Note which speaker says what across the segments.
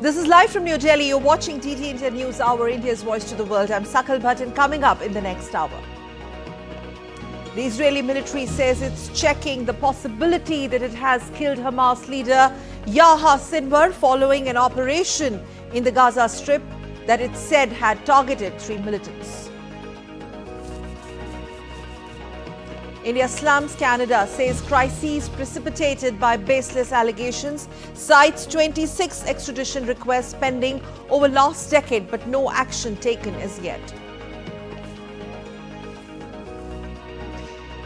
Speaker 1: This is live from New Delhi. You're watching TT India News Hour, India's voice to the world. I'm Sakal Bhattan. Coming up in the next hour, the Israeli military says it's checking the possibility that it has killed Hamas leader Yahya Sinwar following an operation in the Gaza Strip that it said had targeted 3 militants. India slams Canada, says crises precipitated by baseless allegations, cites 26 extradition requests pending over last decade, but no action taken as yet.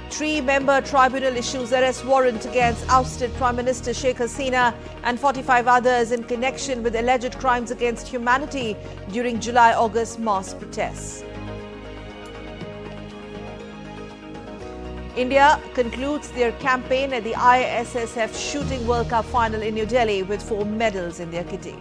Speaker 1: 3-member tribunal issues arrest warrant against ousted Prime Minister Sheikh Hasina and 45 others in connection with alleged crimes against humanity during July-August mass protests. India concludes their campaign at the ISSF Shooting World Cup final in New Delhi with 4 medals in their kitty.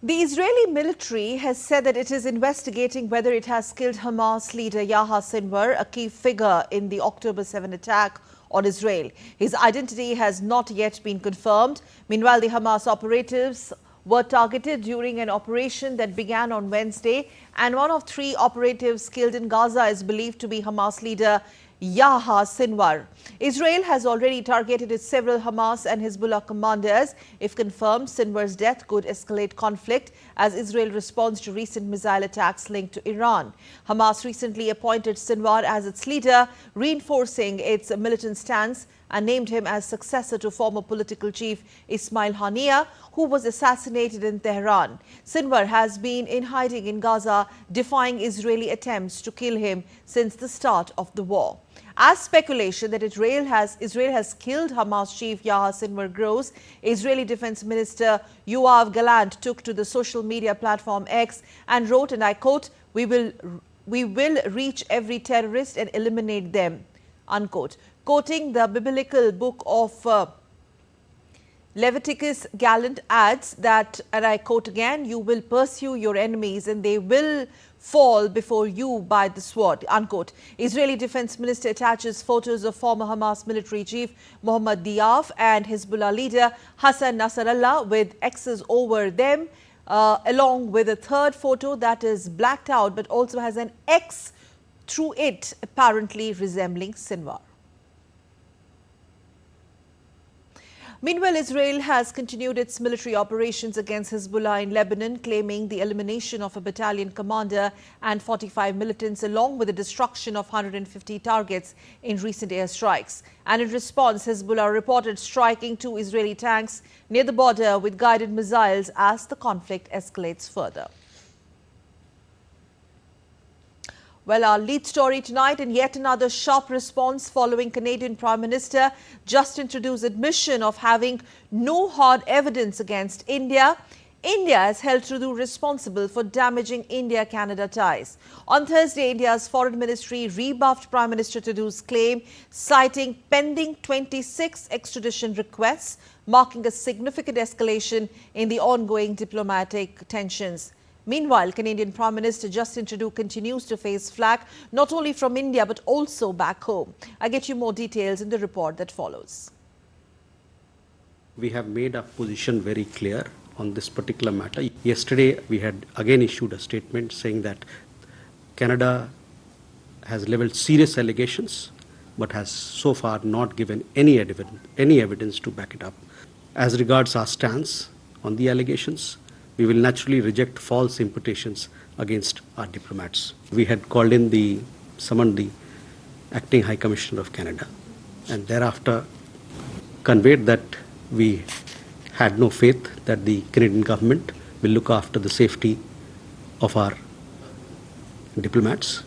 Speaker 1: The Israeli military has said that it is investigating whether it has killed Hamas leader Yahya Sinwar, a key figure in the October 7 attack on Israel. His identity has not yet been confirmed. Meanwhile, the Hamas operatives were targeted during an operation that began on Wednesday, and one of 3 operatives killed in Gaza is believed to be Hamas leader Yahya Sinwar. Israel has already targeted several Hamas and Hezbollah commanders. If confirmed, Sinwar's death could escalate conflict as Israel responds to recent missile attacks linked to Iran. Hamas recently appointed Sinwar as its leader, reinforcing its militant stance, and named him as successor to former political chief Ismail Haniyeh, who was assassinated in Tehran. Sinwar has been in hiding in Gaza, defying Israeli attempts to kill him since the start of the war. As speculation that Israel has killed Hamas chief Yahya Sinwar grows, Israeli Defense Minister Yoav Gallant took to the social media platform X and wrote, and I quote, "We will reach every terrorist and eliminate them," unquote. Quoting the biblical book of Leviticus, Gallant adds that, and I quote again, "You will pursue your enemies and they will fall before you by the sword," unquote. Israeli Defense Minister attaches photos of former Hamas military chief Mohammad Diaf and Hezbollah leader Hassan Nasrallah with X's over them, along with a third photo that is blacked out but also has an X through it, apparently resembling Sinwar. Meanwhile, Israel has continued its military operations against Hezbollah in Lebanon, claiming the elimination of a battalion commander and 45 militants, along with the destruction of 150 targets in recent airstrikes. And in response, Hezbollah reported striking 2 Israeli tanks near the border with guided missiles as the conflict escalates further. Well, our lead story tonight, and yet another sharp response following Canadian Prime Minister Justin Trudeau's admission of having no hard evidence against India. India has held Trudeau responsible for damaging India-Canada ties. On Thursday, India's Foreign Ministry rebuffed Prime Minister Trudeau's claim, citing pending 26 extradition requests, marking a significant escalation in the ongoing diplomatic tensions. Meanwhile, Canadian Prime Minister Justin Trudeau continues to face flack not only from India but also back home. I get you more details in the report that follows.
Speaker 2: We have made our position very clear on this particular matter. Yesterday, we had again issued a statement saying that Canada has leveled serious allegations but has so far not given any evidence to back it up. As regards our stance on the allegations, we will naturally reject false imputations against our diplomats. We had summoned the Acting High Commissioner of Canada, and thereafter conveyed that we had no faith that the Canadian government will look after the safety of our diplomats.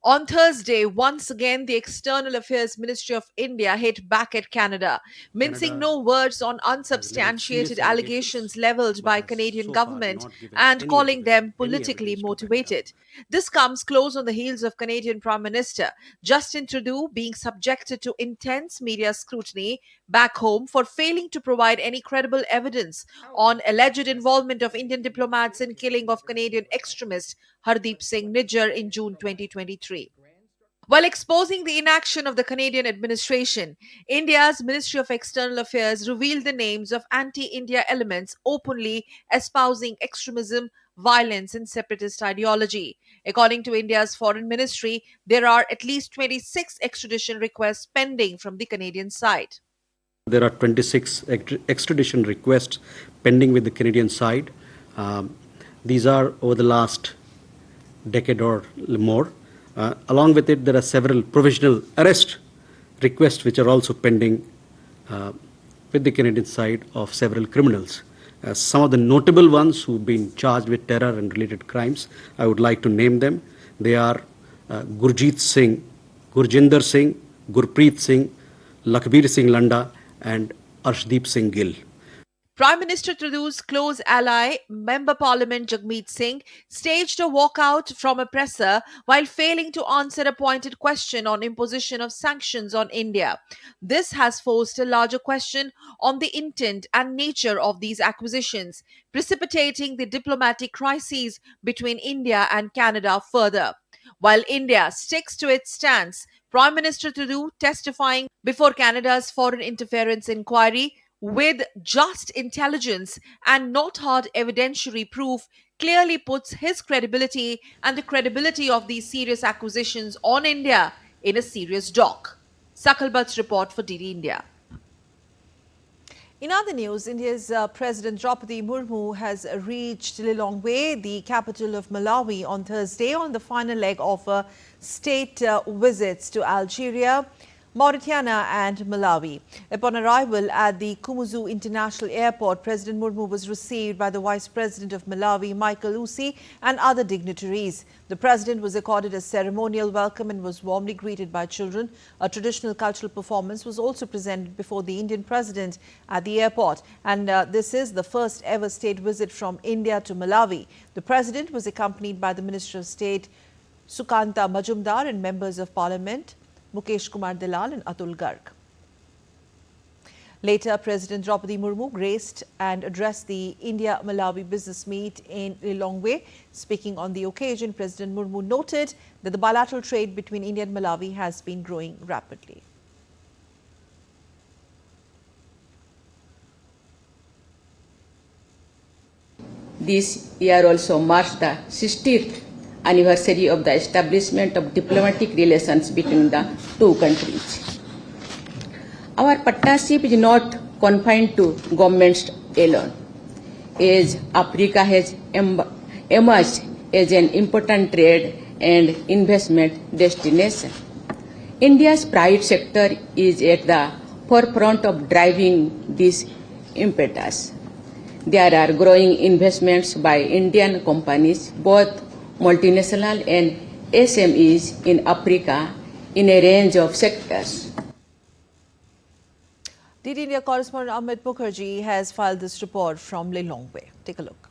Speaker 1: On Thursday, once again, the External Affairs Ministry of India hit back at Canada, mincing no words on unsubstantiated allegations levelled by Canadian government and calling them politically motivated. This comes close on the heels of Canadian Prime Minister Justin Trudeau being subjected to intense media scrutiny back home for failing to provide any credible evidence on alleged involvement of Indian diplomats in killing of Canadian extremist Hardeep Singh Nijjar in June 2023. While exposing the inaction of the Canadian administration, India's Ministry of External Affairs revealed the names of anti-India elements openly espousing extremism, violence, and separatist ideology. According to India's Foreign Ministry, there are at least 26 extradition requests pending from the Canadian side.
Speaker 2: There are 26 extradition requests pending with the Canadian side. These are over the last decade or more. Along with it, there are several provisional arrest requests which are also pending with the Canadian side of several criminals. Some of the notable ones who've been charged with terror and related crimes, I would like to name them. They are Gurjeet Singh, Gurjinder Singh, Gurpreet Singh, Lakhbir Singh Landa, and Arshdeep Singh Gill.
Speaker 1: Prime Minister Trudeau's close ally, Member Parliament Jagmeet Singh, staged a walkout from a presser while failing to answer a pointed question on imposition of sanctions on India. This has forced a larger question on the intent and nature of these acquisitions, precipitating the diplomatic crises between India and Canada further. While India sticks to its stance, Prime Minister Trudeau testifying before Canada's Foreign Interference Inquiry with just intelligence and not hard evidentiary proof clearly puts his credibility and the credibility of these serious acquisitions on India in a serious dock. Sakal Bhatt's report for DD India. In other news, India's President Draupadi Murmu has reached Lilongwe, the capital of Malawi, on Thursday on the final leg of state visits to Algeria, Mauritania and Malawi. Upon arrival at the Kumuzu International Airport, President Murmu was received by the Vice President of Malawi, Michael Usi, and other dignitaries. The President was accorded a ceremonial welcome and was warmly greeted by children. A traditional cultural performance was also presented before the Indian President at the airport. And this is the first ever state visit from India to Malawi. The President was accompanied by the Minister of State, Sukanta Majumdar, and members of Parliament, Mukesh Kumar Dalal and Atul Garg. Later, President Draupadi Murmu graced and addressed the India-Malawi business meet in Lilongwe. Speaking on the occasion, President Murmu noted that the bilateral trade between India and Malawi has been growing rapidly.
Speaker 3: This year also marks the 60th anniversary of the establishment of diplomatic relations between the two countries. Our partnership is not confined to governments alone, as Africa has emerged as an important trade and investment destination. India's private sector is at the forefront of driving this impetus. There are growing investments by Indian companies, both multinational and SMEs in Africa in a range of sectors.
Speaker 1: DD India correspondent Amit Mukherjee has filed this report from Lilongwe. Take a look.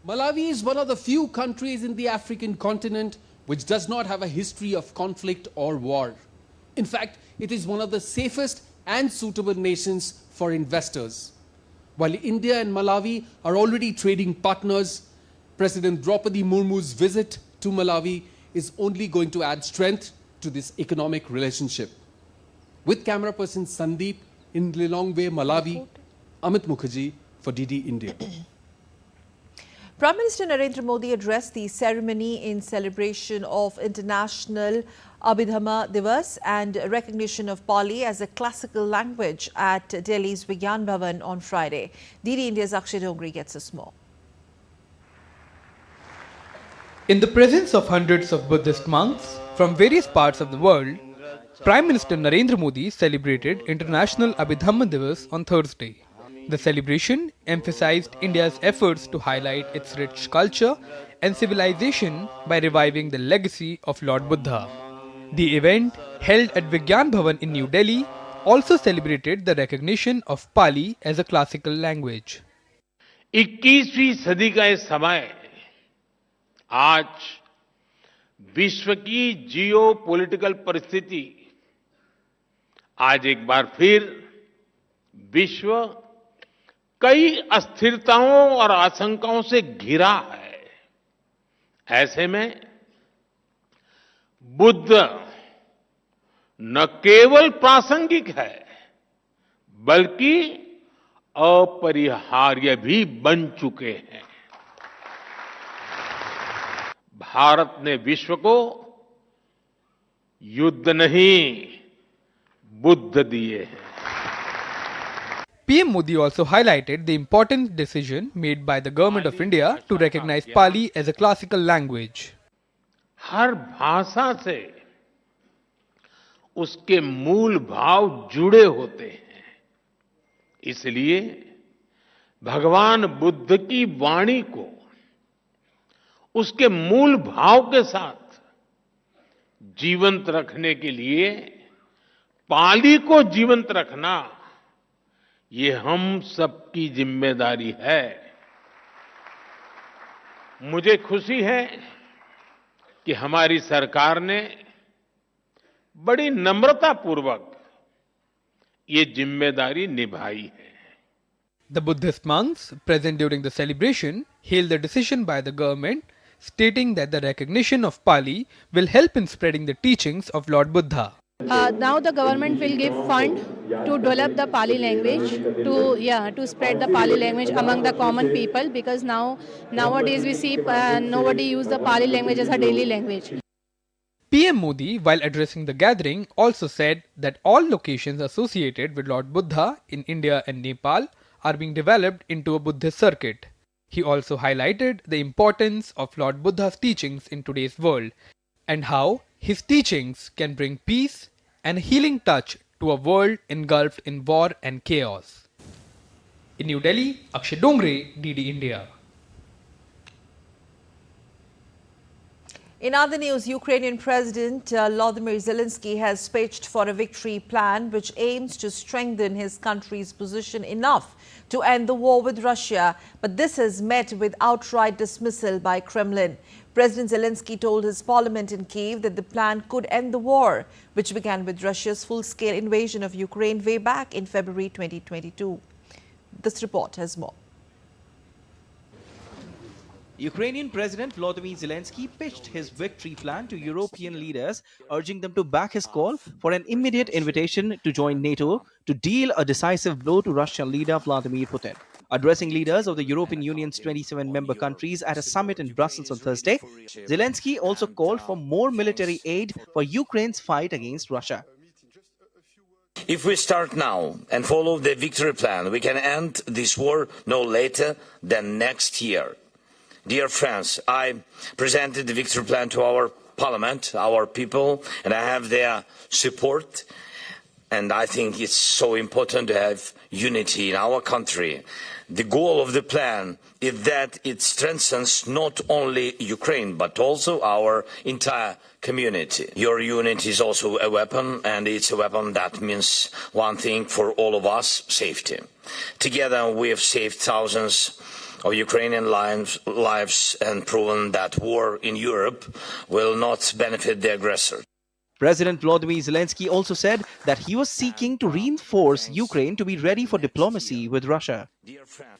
Speaker 4: Malawi is one of the few countries in the African continent which does not have a history of conflict or war. In fact, it is one of the safest and suitable nations for investors. While India and Malawi are already trading partners, President Draupadi Murmu's visit to Malawi is only going to add strength to this economic relationship. With camera person Sandeep in Lilongwe, Malawi, Amit Mukherjee for DD India.
Speaker 1: Prime Minister Narendra Modi addressed the ceremony in celebration of International Abhidhamma Divas and recognition of Pali as a classical language at Delhi's Vigyan Bhavan on Friday. DD India's Akshay Dongri gets us more.
Speaker 5: In the presence of hundreds of Buddhist monks from various parts of the world, Prime Minister Narendra Modi celebrated International Abhidhamma Divas on Thursday. The celebration emphasized India's efforts to highlight its rich culture and civilization by reviving the legacy of Lord Buddha. The event, held at Vigyan Bhavan in New Delhi, also celebrated the recognition of Pali as a classical language.
Speaker 6: 21वीं सदी का ये समय आज विश्व की geopolitical परिस्थिति आज एक बार फिर विश्व कई अस्थिरताओं और आशंकाओं से घिरा है। ऐसे में बुद्ध न केवल प्रासंगिक है बल्कि अपरिहार्य भी बन चुके हैं। भारत ने विश्व को युद्ध नहीं बुद्ध दिए हैं।
Speaker 5: PM Modi also highlighted the important decision made by the Government of India to recognize Pali as a classical language.
Speaker 6: हर भाषा से उसके मूल भाव जुड़े होते हैं। इसलिए भगवान बुद्ध की वाणी को उसके मूल भाव के साथ जीवंत रखने के लिए पाली को जीवंत रखना ये हम सबकी जिम्मेदारी है। मुझे खुशी है कि हमारी सरकार ने बड़ी नम्रतापूर्वक ये जिम्मेदारी निभाई है।
Speaker 5: The Buddhist monks present during the celebration hailed the decision by the government, stating that the recognition of Pali will help in spreading the teachings of Lord Buddha.
Speaker 7: Now the government will give fund to develop the Pali language, to spread the Pali language among the common people, because nowadays we see nobody use the Pali language as a daily language.
Speaker 5: PM Modi, while addressing the gathering, also said that all locations associated with Lord Buddha in India and Nepal are being developed into a Buddhist circuit. He also highlighted the importance of Lord Buddha's teachings in today's world and how his teachings can bring peace and a healing touch to a world engulfed in war and chaos. In New Delhi, Akshay Dongre, DD India.
Speaker 1: In other news, Ukrainian President Volodymyr Zelensky has pitched for a victory plan which aims to strengthen his country's position enough to end the war with Russia. But this has met with outright dismissal by Kremlin. President Zelensky told his parliament in Kyiv that the plan could end the war, which began with Russia's full-scale invasion of Ukraine way back in February 2022. This report has more.
Speaker 8: Ukrainian President Volodymyr Zelensky pitched his victory plan to European leaders, urging them to back his call for an immediate invitation to join NATO to deal a decisive blow to Russian leader Vladimir Putin. Addressing leaders of the European Union's 27 member countries at a summit in Brussels on Thursday, Zelensky also called for more military aid for Ukraine's fight against Russia.
Speaker 9: If we start now and follow the victory plan, we can end this war no later than next year. Dear friends, I presented the victory plan to our parliament, our people, and I have their support. And I think it's so important to have unity in our country. The goal of the plan is that it strengthens not only Ukraine, but also our entire community. Your unity is also a weapon, and it's a weapon that means one thing for all of us: safety. Together we have saved thousands of Ukrainian lives and proven that war in Europe will not benefit the aggressor.
Speaker 8: President Volodymyr Zelensky also said that he was seeking to reinforce Ukraine to be ready for diplomacy with Russia.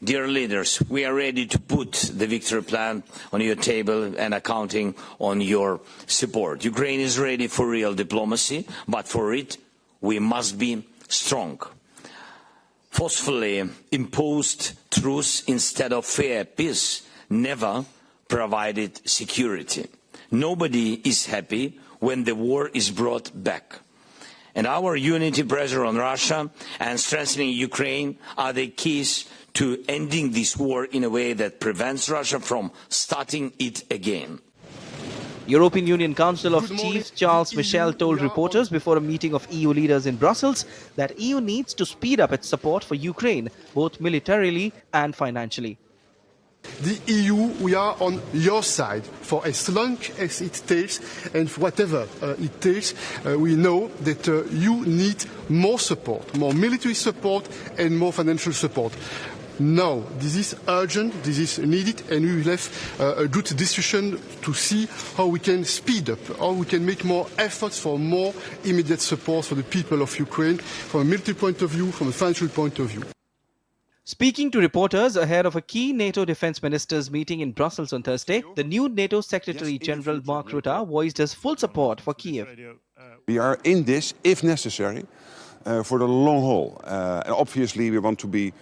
Speaker 9: Dear leaders, we are ready to put the victory plan on your table and are counting on your support. Ukraine is ready for real diplomacy, but for it we must be strong. Forcefully imposed truce instead of fair peace never provided security. Nobody is happy when the war is brought back. And our unity, pressure on Russia and strengthening Ukraine are the keys to ending this war in a way that prevents Russia from starting it again.
Speaker 8: European Union Council of Chiefs Charles Michel told reporters before a meeting of EU leaders in Brussels that EU needs to speed up its support for Ukraine, both militarily and financially.
Speaker 10: The EU, we are on your side for as long as it takes and for whatever it takes. We know that you need more support, more military support and more financial support. Now, this is urgent, this is needed, and we will have a good discussion to see how we can speed up, how we can make more efforts for more immediate support for the people of Ukraine from a military point of view, from a financial point of view.
Speaker 8: Speaking to reporters ahead of a key NATO defense ministers meeting in Brussels on Thursday, the new NATO Secretary General Mark Rutte voiced his full support for Kiev.
Speaker 11: We are in this, if necessary, for the long haul. And obviously we want to be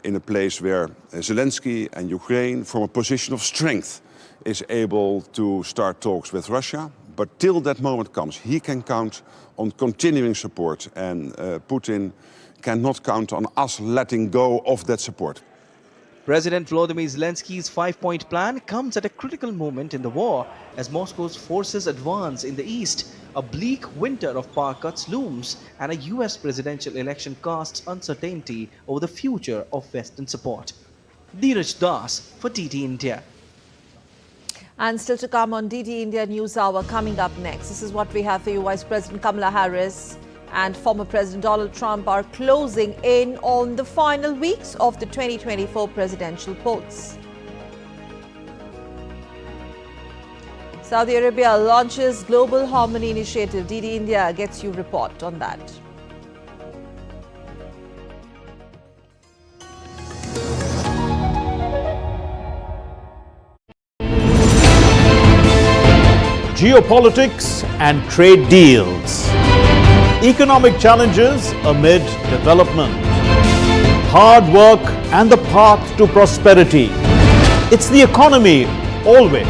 Speaker 11: in a place where Zelensky and Ukraine, from a position of strength, is able to start talks with Russia. But till that moment comes, he can count on continuing support, and Putin cannot count on us letting go of that support.
Speaker 8: President Volodymyr Zelensky's five-point plan comes at a critical moment in the war as Moscow's forces advance in the east. A bleak winter of power cuts looms, and a US presidential election casts uncertainty over the future of Western support. Dheeraj Das for DD India.
Speaker 1: And still to come on DD India News Hour coming up next. This is what we have for you. Vice President Kamala Harris and former President Donald Trump are closing in on the final weeks of the 2024 presidential polls. Saudi Arabia launches Global Harmony Initiative. DD India gets you report on that.
Speaker 12: Geopolitics and trade deals. Economic challenges amid development. Hard work and the path to prosperity. It's the economy always.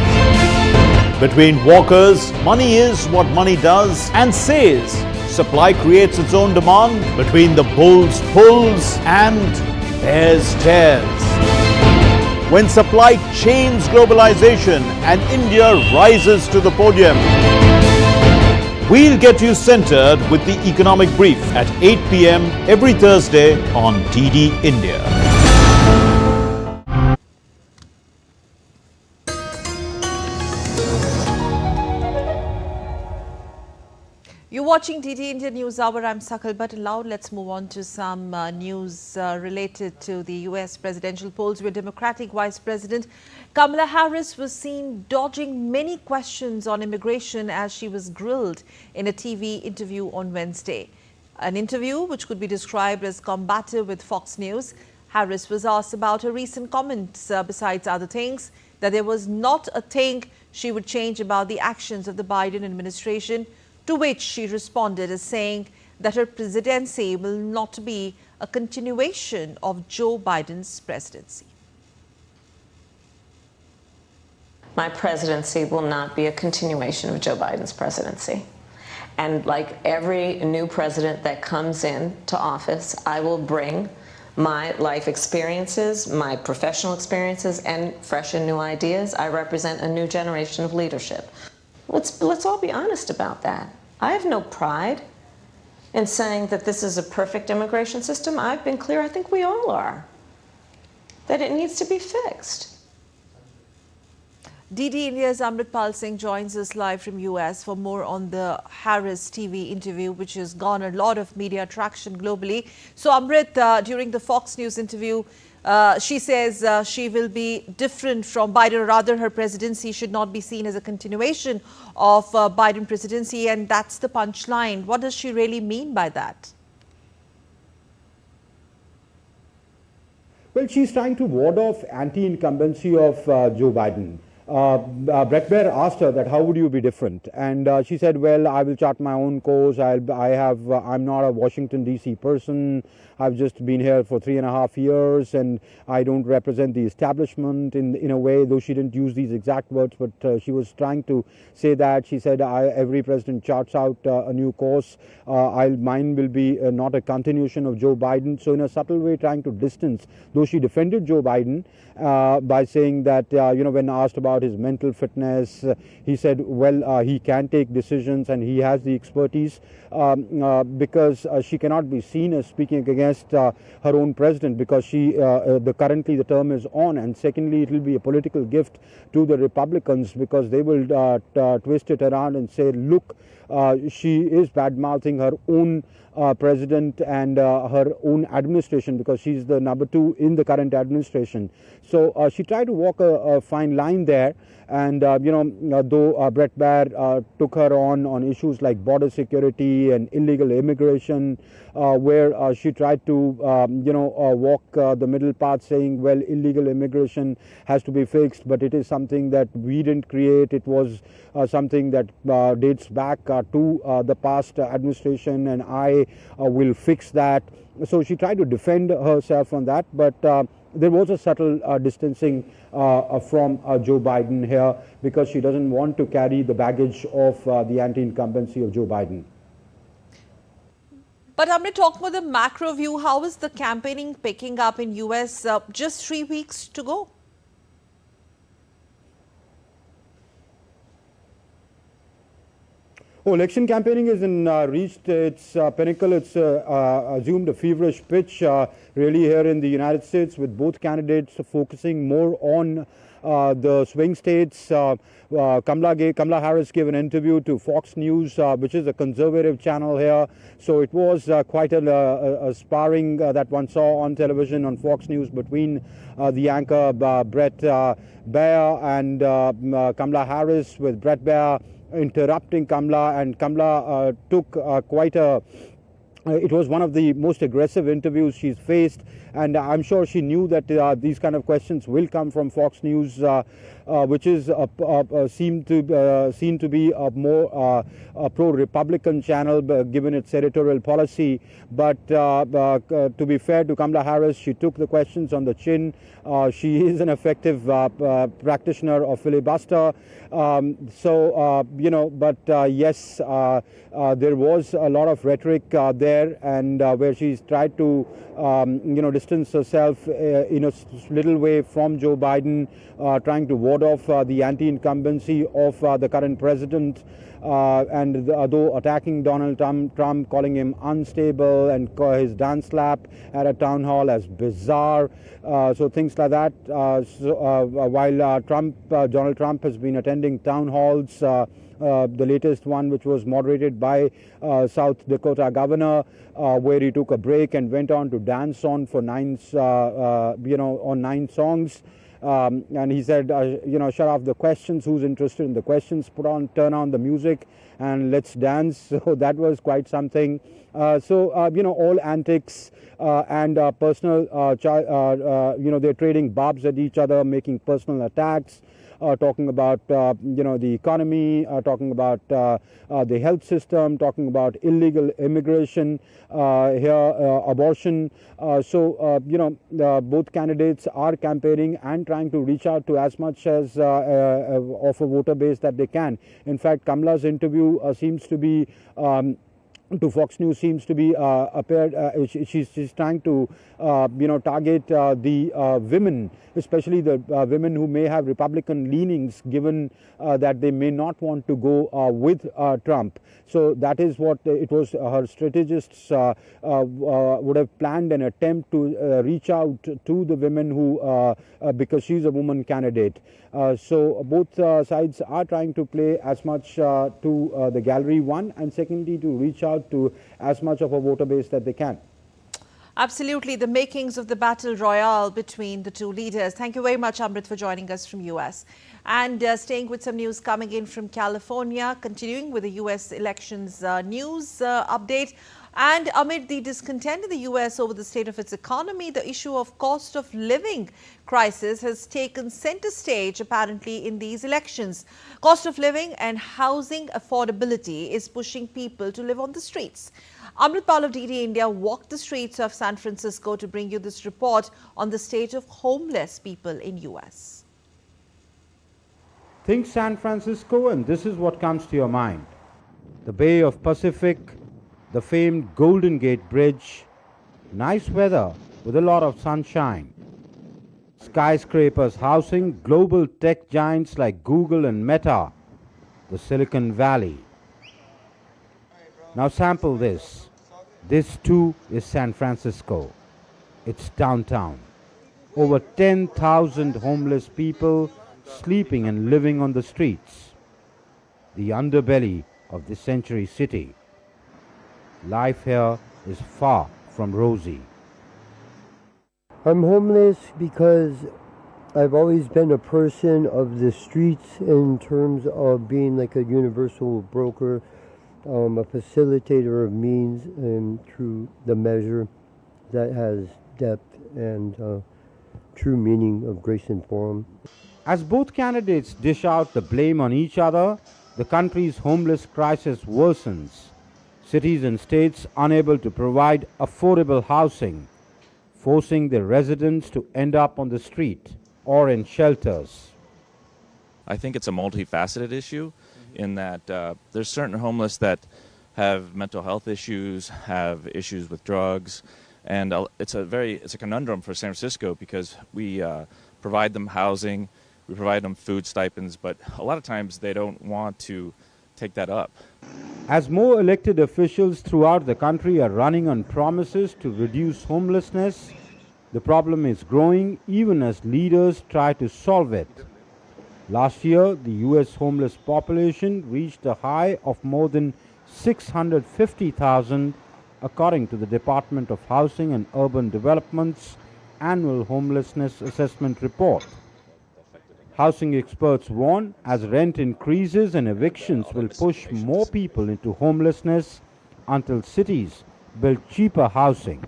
Speaker 12: Between walkers, money is what money does and says. Supply creates its own demand. Between the bulls pulls and bears tears. When supply chains globalization and India rises to the podium. We'll get you centered with the Economic Brief at 8 p.m. every Thursday on DD India.
Speaker 1: You're watching DD India News Hour. I'm Sakal Bhattalao. Let's move on to some news related to the US presidential polls, where Democratic Vice President Kamala Harris was seen dodging many questions on immigration as she was grilled in a TV interview on Wednesday. An interview which could be described as combative with Fox News. Harris was asked about her recent comments, besides other things, that there was not a thing she would change about the actions of the Biden administration, to which she responded as saying that her presidency will not be a continuation of Joe Biden's presidency.
Speaker 13: My presidency will not be a continuation of Joe Biden's presidency. And like every new president that comes into office, I will bring my life experiences, my professional experiences, and fresh and new ideas. I represent a new generation of leadership. Let's all be honest about that. I have no pride in saying that this is a perfect immigration system. I've been clear, I think we all are, that it needs to be fixed.
Speaker 1: DD India's Amritpal Singh joins us live from US for more on the Harris TV interview, which has garnered a lot of media traction globally. So Amrit, during the Fox News interview, she says she will be different from Biden, or rather her presidency should not be seen as a continuation of Biden presidency, and that's the punchline. What does she really mean by that?
Speaker 14: Well, she's trying to ward off anti-incumbency of Joe Biden. Brett Baer asked her that how would you be different, and she said, well, I will chart my own course. I'm not a Washington DC person. I've just been here for 3.5 years, and I don't represent the establishment in a way, though she didn't use these exact words, but she was trying to say that. She said, every president charts out a new course. Mine will be not a continuation of Joe Biden. So in a subtle way, trying to distance, though she defended Joe Biden by saying that, when asked about about his mental fitness. He said, well, he can take decisions and he has the expertise, because she cannot be seen as speaking against her own president, because currently the term is on, and secondly, it will be a political gift to the Republicans, because they will twist it around and say, look, she is bad-mouthing her own president and her own administration, because she's the number 2 in the current administration. So she tried to walk a fine line there, and though Brett Baer took her on issues like border security and illegal immigration, where she tried to walk the middle path, saying, well, illegal immigration has to be fixed, but it is something that we didn't create. It was something that dates back to the past administration, and I will fix that. So she tried to defend herself on that, but there was a subtle distancing from Joe Biden here, because she doesn't want to carry the baggage of the anti-incumbency of Joe Biden.
Speaker 1: But Amrit, talking about the macro view, how is the campaigning picking up in US? Just 3 weeks to go.
Speaker 14: Election campaigning is reached its pinnacle. It's assumed a feverish pitch really here in the United States, with both candidates focusing more on the swing states. Kamala Harris gave an interview to Fox News, which is a conservative channel here. So it was quite a sparring that one saw on television on Fox News between the anchor Brett Baer and Kamala Harris, with Brett Baer interrupting Kamala, and Kamala took quite a it was one of the most aggressive interviews she's faced, and I'm sure she knew that these kind of questions will come from Fox News, which is seen to be a more pro-Republican channel given its editorial policy. But to be fair to Kamala Harris, she took the questions on the chin. She is an effective practitioner of filibuster. Yes, there was a lot of rhetoric there, and where she's tried to distance herself in a little way from Joe Biden, trying to ward off the anti-incumbency of the current president, and though attacking Donald Trump, calling him unstable, and his dance slap at a town hall as bizarre, so things like that. While Donald Trump has been attending town halls, the latest one, which was moderated by South Dakota governor, where he took a break and went on to dance on for 9 songs. And he said, shut off the questions. Who's interested in the questions? Turn on the music and let's dance. So that was quite something. All antics and personal, they're trading barbs at each other, making personal attacks. Talking about the economy, talking about the health system, talking about illegal immigration, abortion. Both candidates are campaigning and trying to reach out to as much as of a voter base that they can. In fact, Kamala's interview seems to be to Fox News seems to be she's trying to target the women, especially the women who may have Republican leanings, given that they may not want to go with Trump. So that is what it was. Her strategists would have planned an attempt to reach out to the women who because she's a woman candidate. So both sides are trying to play as much to the gallery, one, and secondly to reach out to as much of a voter base that they can.
Speaker 1: Absolutely, the makings of the battle royale between the two leaders. Thank you very much, Amrit, for joining us from US. And staying with some news coming in from California, continuing with the US elections news update. And amid the discontent in the US over the state of its economy, the issue of cost of living crisis has taken center stage apparently in these elections. Cost of living and housing affordability is pushing people to live on the streets. Amrit Pal of DD India walked the streets of San Francisco to bring you this report on the state of homeless people in US.
Speaker 14: Think San Francisco and this is what comes to your mind. The Bay of Pacific, the famed Golden Gate Bridge, nice weather with a lot of sunshine. skyscrapers housing global tech giants like Google and Meta, the Silicon Valley. Now sample this. This too is San Francisco. It's downtown. Over 10,000 homeless people sleeping and living on the streets. The underbelly of the Century City. Life here is far from rosy.
Speaker 15: I'm homeless because I've always been a person of the streets in terms of being like a universal broker, a facilitator of means, and through the measure that has depth and true meaning of grace and form.
Speaker 14: As both candidates dish out the blame on each other, the country's homeless crisis worsens. Cities and states unable to provide affordable housing, forcing their residents to end up on the street or in shelters.
Speaker 16: I think it's a multifaceted issue in that there's certain homeless that have mental health issues, have issues with drugs, and it's a conundrum for San Francisco because we provide them housing, we provide them food stipends, but a lot of times they don't want to take that up.
Speaker 14: As more elected officials throughout the country are running on promises to reduce homelessness, the problem is growing even as leaders try to solve it. Last year, the U.S. homeless population reached a high of more than 650,000, according to the Department of Housing and Urban Development's annual homelessness assessment report. Housing experts warn as rent increases and evictions will push more people into homelessness until cities build cheaper housing.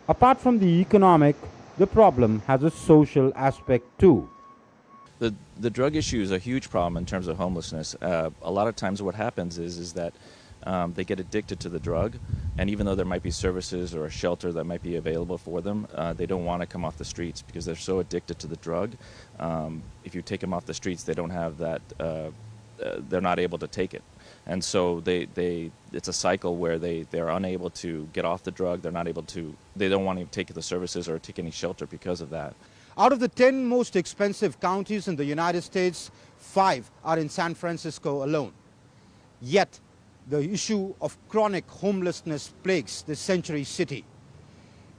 Speaker 14: Apart from the economic, the problem has a social aspect too.
Speaker 16: The drug issue is a huge problem in terms of homelessness. A lot of times what happens is that they get addicted to the drug, and even though there might be services or a shelter that might be available for them, they don't want to come off the streets because they're so addicted to the drug. If you take them off the streets, they don't have that, they're not able to take it. And so it's a cycle where they're unable to get off the drug, they don't want to take the services or take any shelter because of that.
Speaker 14: Out of the 10 most expensive counties in the United States, 5 are in San Francisco alone. Yet, the issue of chronic homelessness plagues this Century City.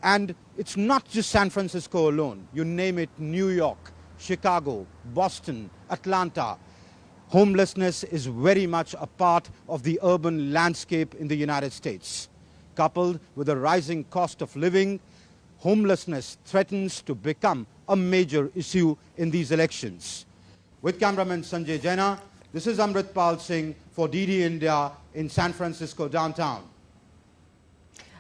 Speaker 14: And it's not just San Francisco alone. You name it, New York, Chicago, Boston, Atlanta. Homelessness is very much a part of the urban landscape in the United States. Coupled with a rising cost of living, homelessness threatens to become a major issue in these elections. With cameraman Sanjay Jaina, this is Amritpal Singh for DD India in San Francisco downtown.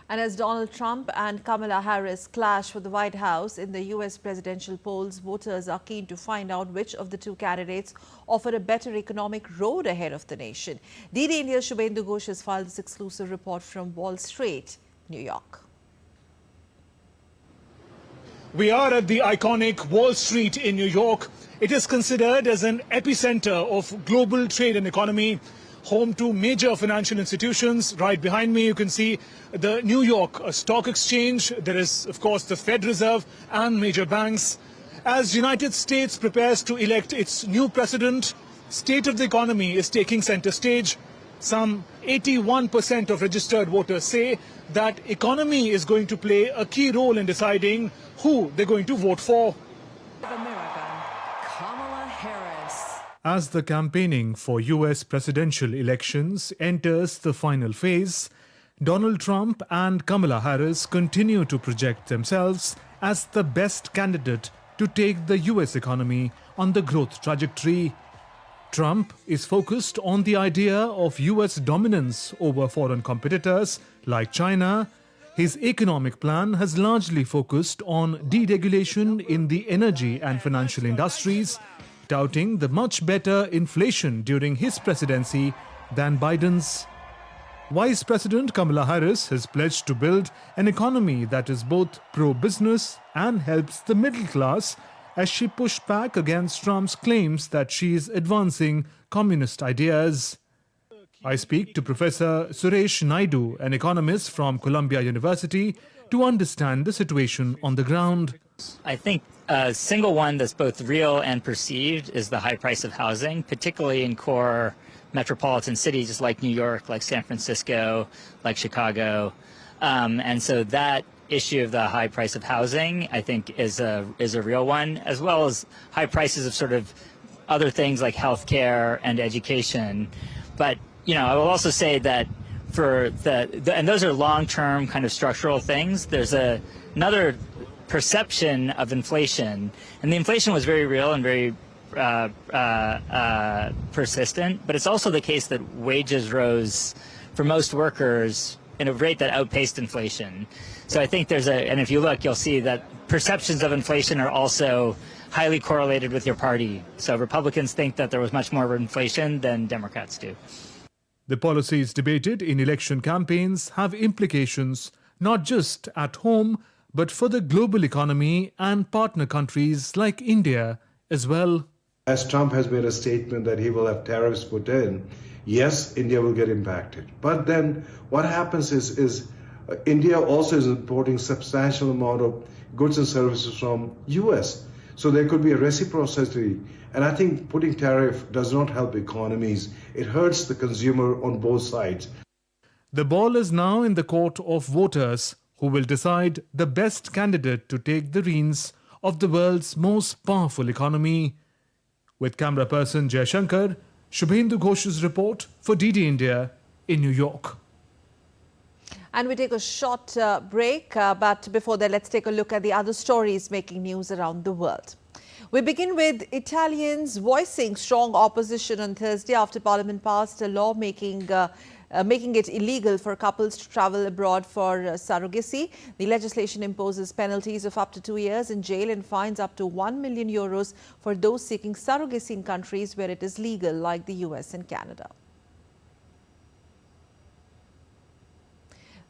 Speaker 1: And as Donald Trump and Kamala Harris clash for the White House in the U.S. presidential polls, voters are keen to find out which of the two candidates offer a better economic road ahead of the nation. DD India's Shubhendu Ghosh has filed this exclusive report from Wall Street, New York.
Speaker 17: We are at the iconic Wall Street in New York. It is considered as an epicenter of global trade and economy, home to major financial institutions. Right behind me, you can see the New York Stock Exchange. There is, of course, the Fed Reserve and major banks. As United States prepares to elect its new president, state of the economy is taking center stage. Some 81% of registered voters say that economy is going to play a key role in deciding who they're going to vote for. As the campaigning for U.S. presidential elections enters the final phase, Donald Trump and Kamala Harris continue to project themselves as the best candidate to take the U.S. economy on the growth trajectory. Trump is focused on the idea of U.S. dominance over foreign competitors like China. His economic plan has largely focused on deregulation in the energy and financial industries, touting the much better inflation during his presidency than Biden's. Vice President Kamala Harris has pledged to build an economy that is both pro-business and helps the middle class, as she pushed back against Trump's claims that she is advancing communist ideas. I speak to Professor Suresh Naidu, an economist from Columbia University, to understand the situation on the ground.
Speaker 18: I think a single one that's both real and perceived is the high price of housing, particularly in core metropolitan cities like New York, like San Francisco, like Chicago. And so that issue of the high price of housing, I think, is a real one, as well as high prices of sort of other things like healthcare and education. But, you know, I will also say that for and those are long-term kind of structural things. There's another perception of inflation, and the inflation was very real and very persistent, but it's also the case that wages rose for most workers in a rate that outpaced inflation. So I think and if you look, you'll see that perceptions of inflation are also highly correlated with your party. So Republicans think that there was much more inflation than Democrats do.
Speaker 17: The policies debated in election campaigns have implications not just at home, but for the global economy and partner countries like India as well.
Speaker 19: As Trump has made a statement that he will have tariffs put in, yes, India will get impacted. But then what happens is India also is importing substantial amount of goods and services from US. So there could be a reciprocity. And I think putting tariff does not help economies. It hurts the consumer on both sides.
Speaker 17: The ball is now in the court of voters who will decide the best candidate to take the reins of the world's most powerful economy. With camera person Jay Shankar, Shubhendu Ghosh's report for DD India in New York.
Speaker 1: And we take a short break, but before that, let's take a look at the other stories making news around the world. We begin with Italians voicing strong opposition on Thursday after Parliament passed a law making it illegal for couples to travel abroad for surrogacy. The legislation imposes penalties of up to 2 years in jail and fines up to €1 million for those seeking surrogacy in countries where it is legal, like the US and Canada.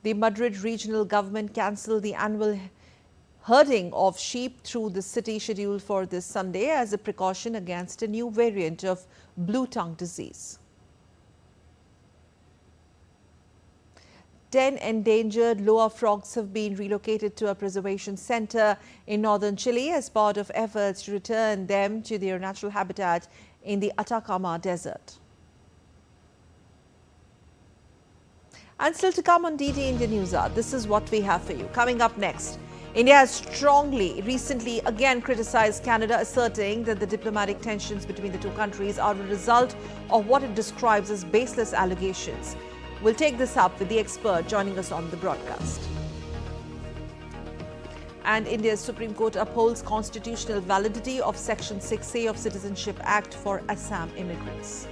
Speaker 1: The Madrid regional government cancelled the annual herding of sheep through the city scheduled for this Sunday as a precaution against a new variant of blue tongue disease. 10 endangered loa frogs have been relocated to a preservation center in northern Chile as part of efforts to return them to their natural habitat in the Atacama Desert. And still to come on DD India News Hour, this is what we have for you. Coming up next, India has recently again criticized Canada, asserting that the diplomatic tensions between the two countries are a result of what it describes as baseless allegations. We'll take this up with the expert joining us on the broadcast. And India's Supreme Court upholds constitutional validity of Section 6A of Citizenship Act for Assam immigrants.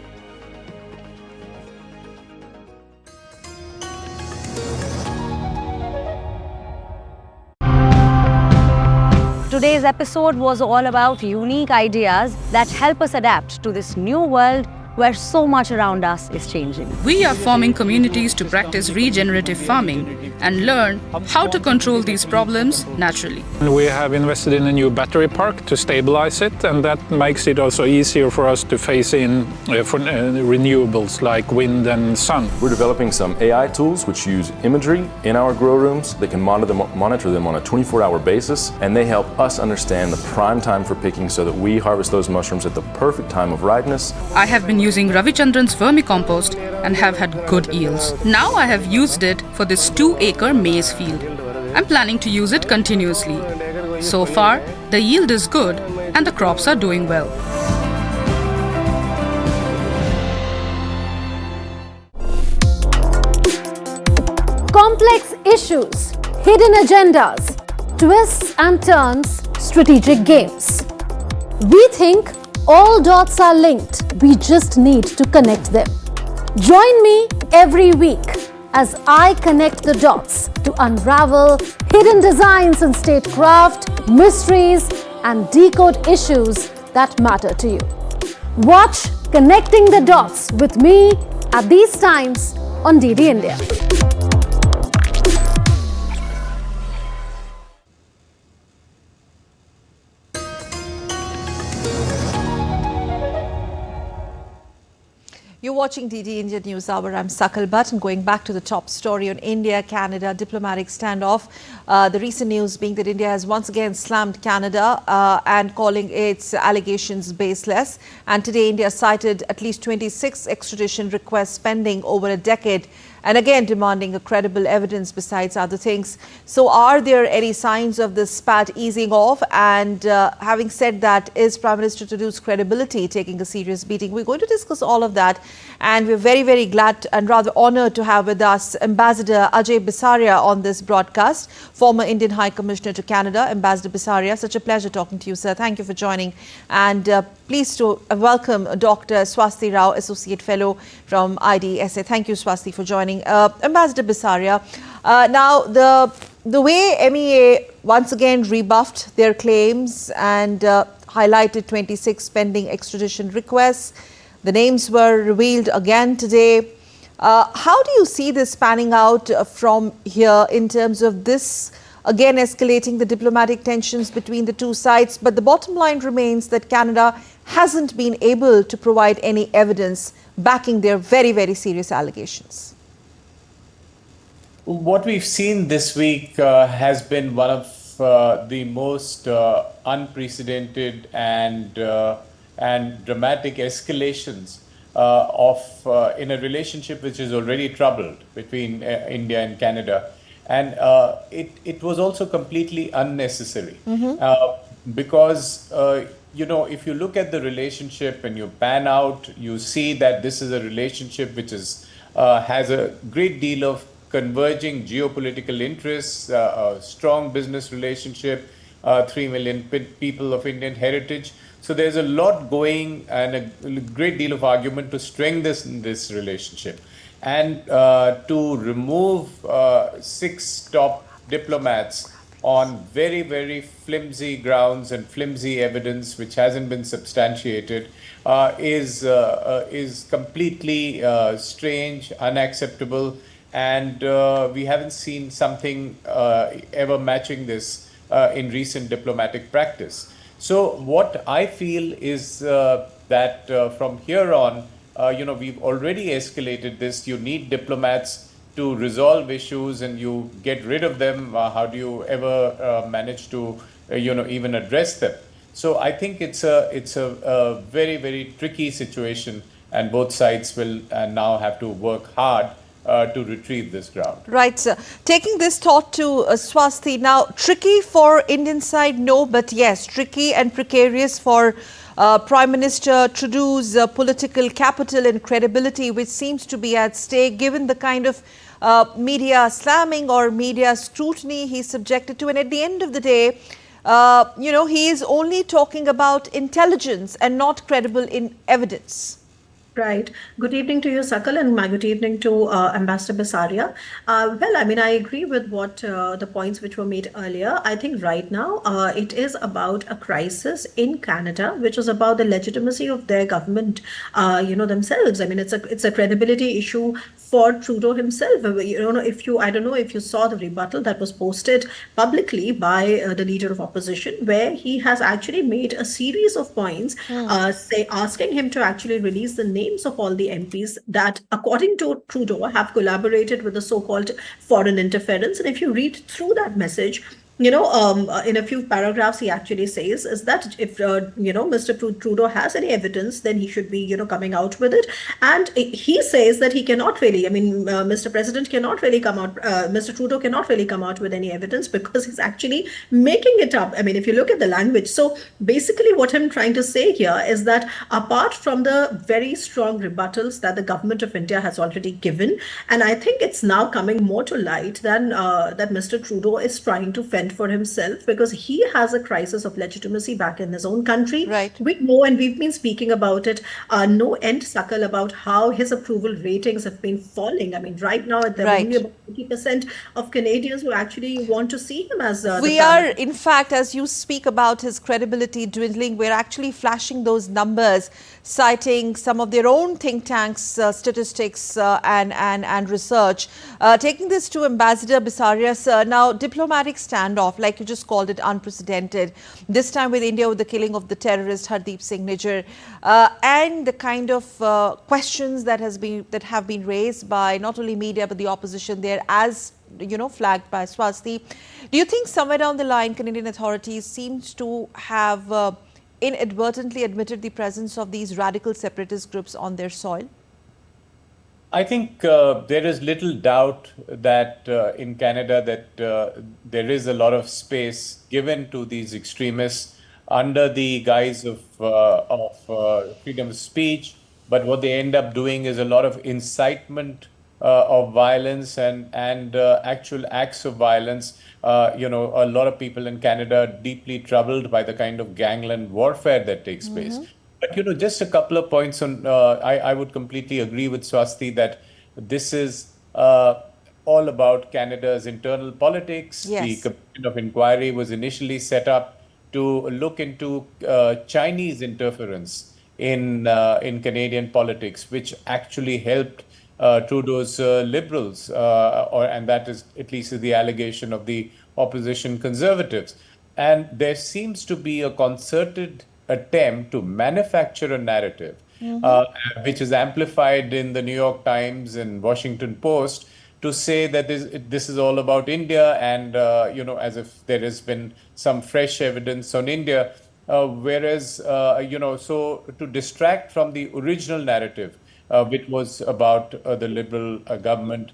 Speaker 20: Today's episode was all about unique ideas that help us adapt to this new world where so much around us is changing.
Speaker 21: We are forming communities to practice regenerative farming and learn how to control these problems naturally.
Speaker 22: We have invested in a new battery park to stabilize it, and that makes it also easier for us to phase in renewables like wind and sun.
Speaker 23: We're developing some AI tools which use imagery in our grow rooms. They can monitor them on a 24-hour basis, and they help us understand the prime time for picking so that we harvest those mushrooms at the perfect time of ripeness.
Speaker 21: I have been using Ravichandran's vermicompost and have had good yields. Now I have used it for this 2-acre maize field. I'm planning to use it continuously. So far, the yield is good and the crops are doing well.
Speaker 24: Complex issues, hidden agendas, twists and turns, strategic games. We think all dots are linked. We just need to connect them. Join me every week as I connect the dots to unravel hidden designs in statecraft, mysteries, and decode issues that matter to you. Watch Connecting the Dots with me at these times on DD India.
Speaker 1: You're watching DD India News Hour. I'm Sakal Bhatt, and going back to the top story on India-Canada diplomatic standoff. The recent news being that India has once again slammed Canada and calling its allegations baseless. And today India cited at least 26 extradition requests pending over a decade, and again demanding a credible evidence besides other things. So are there any signs of this spat easing off? And having said that, is Prime Minister Trudeau's credibility taking a serious beating? We're going to discuss all of that, and we're very, very glad and rather honoured to have with us Ambassador Ajay Bisaria on this broadcast, former Indian High Commissioner to Canada. Ambassador Bisaria, such a pleasure talking to you, sir. Thank you for joining. And pleased to welcome Dr. Swasti Rao, Associate Fellow from IDSA. Thank you, Swasti, for joining. Ambassador Bisaria, now the way MEA once again rebuffed their claims and highlighted 26 pending extradition requests. The names were revealed again today. How do you see this panning out from here in terms of this again escalating the diplomatic tensions between the two sides? But the bottom line remains that Canada hasn't been able to provide any evidence backing their very, very serious allegations.
Speaker 2: What we've seen this week has been one of the most unprecedented and dramatic escalations in a relationship which is already troubled between India and Canada. And it was also completely unnecessary because, if you look at the relationship and you pan out, you see that this is a relationship which has a great deal of converging geopolitical interests, a strong business relationship, 3 million people of Indian heritage. So there's a lot going and a great deal of argument to strengthen this relationship. And to remove 6 top diplomats on very, very flimsy grounds and flimsy evidence which hasn't been substantiated is completely strange, unacceptable. And we haven't seen something ever matching this in recent diplomatic practice. So what I feel is that from here on, we've already escalated this. You need diplomats to resolve issues, and you get rid of them. How do you ever manage to, even address them? So I think it's a very, very tricky situation, and both sides will now have to work hard to retrieve this ground.
Speaker 1: Right, sir. Taking this thought to Swasti, now tricky for Indian side, no, but yes, tricky and precarious for Prime Minister Trudeau's political capital and credibility, which seems to be at stake given the kind of media slamming or media scrutiny he's subjected to. And at the end of the day, he is only talking about intelligence and not credible in evidence.
Speaker 3: Right. Good evening to you, Sakal, and good evening to Ambassador Bisaria. Well, I mean, I agree with what the points which were made earlier. I think right now it is about a crisis in Canada, which is about the legitimacy of their government, themselves. I mean, it's a credibility issue for Trudeau himself. I don't know if you saw the rebuttal that was posted publicly by the leader of opposition, where he has actually made a series of points, asking him to actually release the names of all the MPs that, according to Trudeau, have collaborated with the so-called foreign interference. And if you read through that message, in a few paragraphs, he actually says is that if, Mr. Trudeau has any evidence, then he should be, coming out with it. And he says that he cannot really, Mr. President cannot really come out, Mr. Trudeau cannot really come out with any evidence because he's actually making it up. I mean, if you look at the language. So basically what I'm trying to say here is that apart from the very strong rebuttals that the government of India has already given, and I think it's now coming more to light than that Mr. Trudeau is trying to fend for himself, because he has a crisis of legitimacy back in his own country.
Speaker 1: Right.
Speaker 3: We know, and we've been speaking about it no end, Sakal, about how his approval ratings have been falling. I mean, right now there are only about 80% of Canadians who actually want to see him as
Speaker 1: we are, in fact, as you speak about his credibility dwindling, we're actually flashing those numbers, citing some of their own think tanks, statistics and research. Taking this to Ambassador Bisaria, sir, now diplomatic stand standoff, like you just called it, unprecedented. This time with India, with the killing of the terrorist Hardeep Singh Nijjar, and the kind of questions that have been raised by not only media but the opposition there, as flagged by Swasti. Do you think somewhere down the line, Canadian authorities seems to have inadvertently admitted the presence of these radical separatist groups on their soil?
Speaker 2: I think there is little doubt that in Canada that there is a lot of space given to these extremists under the guise of freedom of speech. But what they end up doing is a lot of incitement of violence and actual acts of violence. A lot of people in Canada are deeply troubled by the kind of gangland warfare that takes place. But, just a couple of points on, I would completely agree with Swasti that this is all about Canada's internal politics.
Speaker 1: Yes.
Speaker 2: The Commission of Inquiry was initially set up to look into Chinese interference in Canadian politics, which actually helped Trudeau's Liberals, and that is at least the allegation of the opposition Conservatives. And there seems to be a concerted attempt to manufacture a narrative, which is amplified in the New York Times and Washington Post, to say that this is all about India, and as if there has been some fresh evidence on India, whereas so to distract from the original narrative, which was about the Liberal government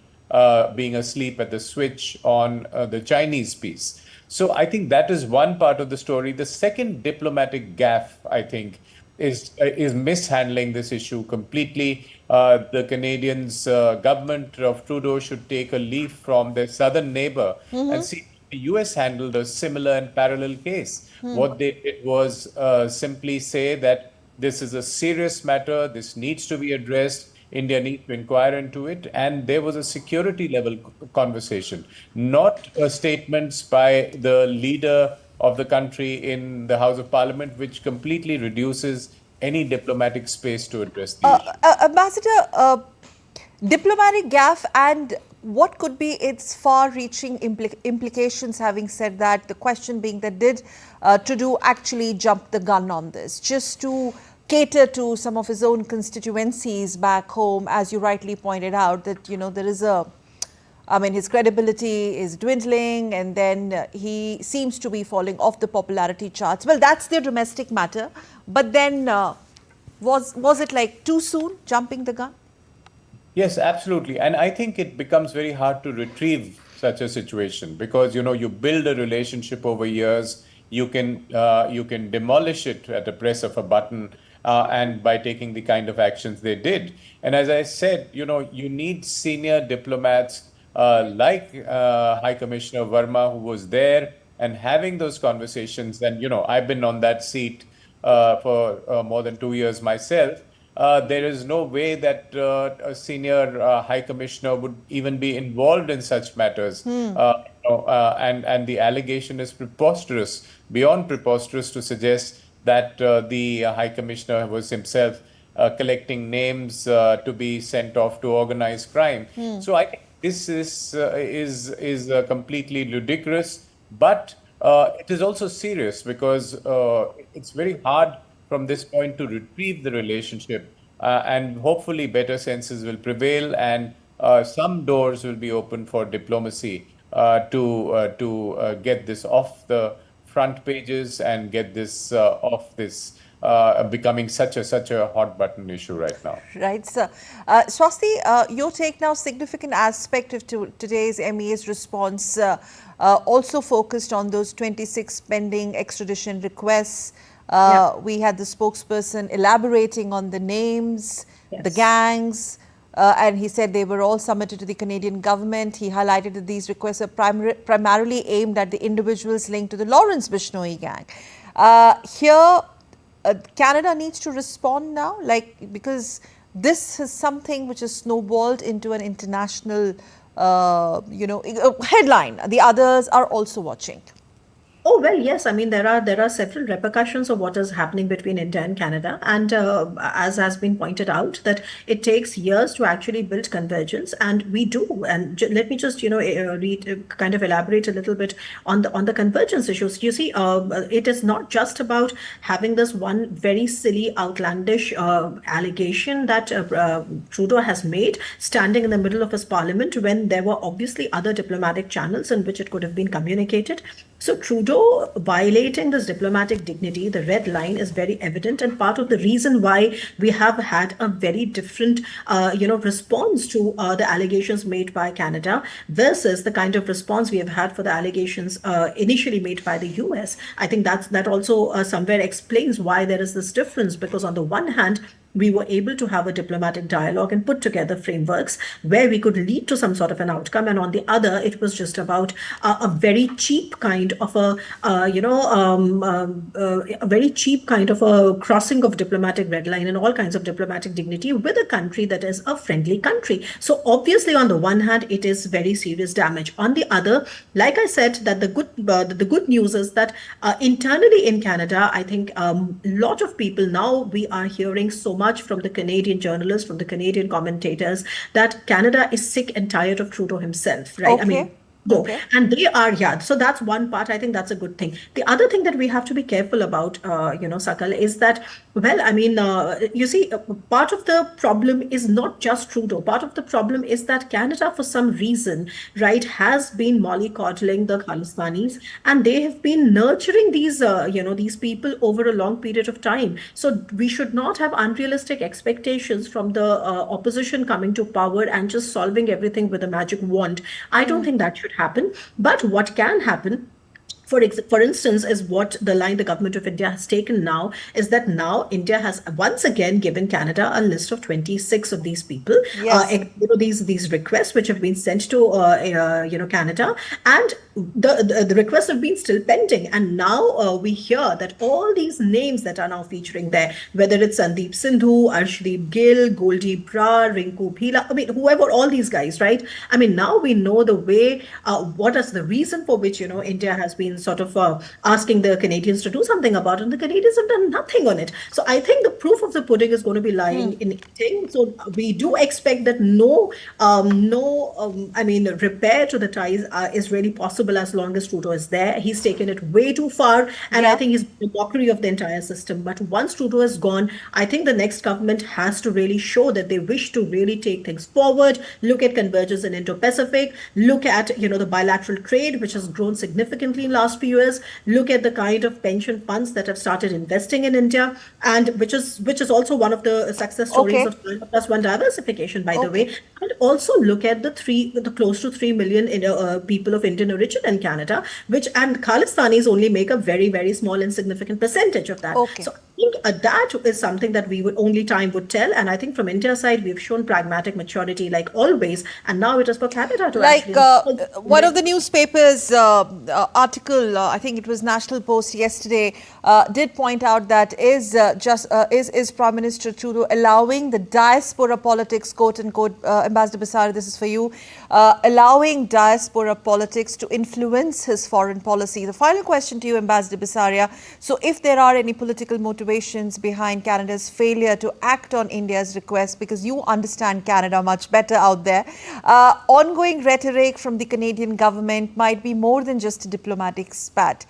Speaker 2: being asleep at the switch on the Chinese piece. So I think that is one part of the story. The second diplomatic gaffe, I think, is mishandling this issue completely. The Canadians, government of Trudeau should take a leaf from their southern neighbor and see the US handled a similar and parallel case. What they did was simply say that this is a serious matter, this needs to be addressed, India needs to inquire into it, and there was a security level conversation, not statements by the leader of the country in the House of Parliament, which completely reduces any diplomatic space to address the issue.
Speaker 1: Ambassador, diplomatic gaffe, and what could be its far-reaching implications, having said that, the question being that did Trudeau actually jump the gun on this, just to cater to some of his own constituencies back home, as you rightly pointed out, that, there is his credibility is dwindling, and then he seems to be falling off the popularity charts. Well, that's their domestic matter. But then was it like too soon, jumping the gun?
Speaker 2: Yes, absolutely. And I think it becomes very hard to retrieve such a situation because, you build a relationship over years. You can demolish it at the press of a button. And by taking the kind of actions they did. And as I said, you need senior diplomats like High Commissioner Verma, who was there and having those conversations. And, I've been on that seat for more than 2 years myself. There is no way that a senior High Commissioner would even be involved in such matters. And the allegation is preposterous, beyond preposterous, to suggest that the High Commissioner was himself collecting names to be sent off to organized crime. So I think this is completely ludicrous, but it is also serious because it's very hard from this point to retrieve the relationship, and hopefully better senses will prevail, and some doors will be open for diplomacy to get this off the front pages and get this off this becoming such a hot button issue right now.
Speaker 1: Right, sir. Swasti, your take now, significant aspect of today's MEA's response also focused on those 26 pending extradition requests. We had the spokesperson elaborating on the names, the gangs, and he said they were all submitted to the Canadian government. He highlighted that these requests are primarily aimed at the individuals linked to the Lawrence Bishnoi gang. Here, Canada needs to respond now, because this is something which has snowballed into an international, headline. The others are also watching.
Speaker 3: Oh, well, yes. I mean, there are several repercussions of what is happening between India and Canada. And as has been pointed out, that it takes years to actually build convergence. And we do. And let me just, kind of elaborate a little bit on the convergence issues. You see, it is not just about having this one very silly, outlandish allegation that Trudeau has made standing in the middle of his parliament when there were obviously other diplomatic channels in which it could have been communicated. So Trudeau violating this diplomatic dignity, the red line, is very evident, and part of the reason why we have had a very different, response to the allegations made by Canada versus the kind of response we have had for the allegations initially made by the US. I think that also somewhere explains why there is this difference, because on the one hand, we were able to have a diplomatic dialogue and put together frameworks where we could lead to some sort of an outcome. And on the other, it was just about a very cheap kind of a very cheap kind of a crossing of diplomatic red line and all kinds of diplomatic dignity with a country that is a friendly country. So obviously, on the one hand, it is very serious damage. On the other, like I said, that the good news is that internally in Canada, I think a lot of people now, we are hearing so much from the Canadian journalists, from the Canadian commentators, that Canada is sick and tired of Trudeau himself, right?
Speaker 1: Okay.
Speaker 3: I mean,
Speaker 1: Okay.
Speaker 3: and they are, yeah. So that's one part. I think that's a good thing. The other thing that we have to be careful about, Sakal, is that, well, I mean, you see, part of the problem is not just Trudeau. Part of the problem is that Canada, for some reason, right, has been mollycoddling the Khalistanis, and they have been nurturing these, these people over a long period of time. So we should not have unrealistic expectations from the opposition coming to power and just solving everything with a magic wand. I don't think that should happen. But what can happen, for instance, is what the line the government of India has taken now, is that now India has once again given Canada a list of 26 of these people.
Speaker 1: Yes.
Speaker 3: These requests which have been sent to Canada, and the requests have been still pending. And now we hear that all these names that are now featuring there, whether it's Sandeep Sindhu, Arshdeep Gill, Goldie Brar, Rinku Bhila, I mean, whoever, all these guys, right? I mean, now we know the way, what is the reason for which, India has been sort of asking the Canadians to do something about it, and the Canadians have done nothing on it. So I think the proof of the pudding is going to be lying in eating. So we do expect that repair to the ties is really possible as long as Trudeau is there. He's taken it way too far, and I think he's a mockery of the entire system. But once Trudeau is gone, I think the next government has to really show that they wish to really take things forward, look at convergence in Indo-Pacific, look at, the bilateral trade, which has grown significantly in last few years, look at the kind of pension funds that have started investing in India, and which is also one of the success stories of plus one diversification, by the way, and also look at the close to 3 million people of Indian origin in Canada, and Khalistanis only make a very, very small insignificant percentage of that. So I think that is something that only time would tell. And I think from India's side, we've shown pragmatic maturity like always. And now it is for Canada to
Speaker 1: one of the newspapers article, I think it was National Post yesterday, did point out that is Prime Minister Trudeau allowing the diaspora politics, quote unquote, Ambassador Basari, this is for you, allowing diaspora politics to influence his foreign policy. The final question to you, Ambassador Basaria. So if there are any political motivations behind Canada's failure to act on India's request, because you understand Canada much better out there, ongoing rhetoric from the Canadian government might be more than just a diplomatic spat.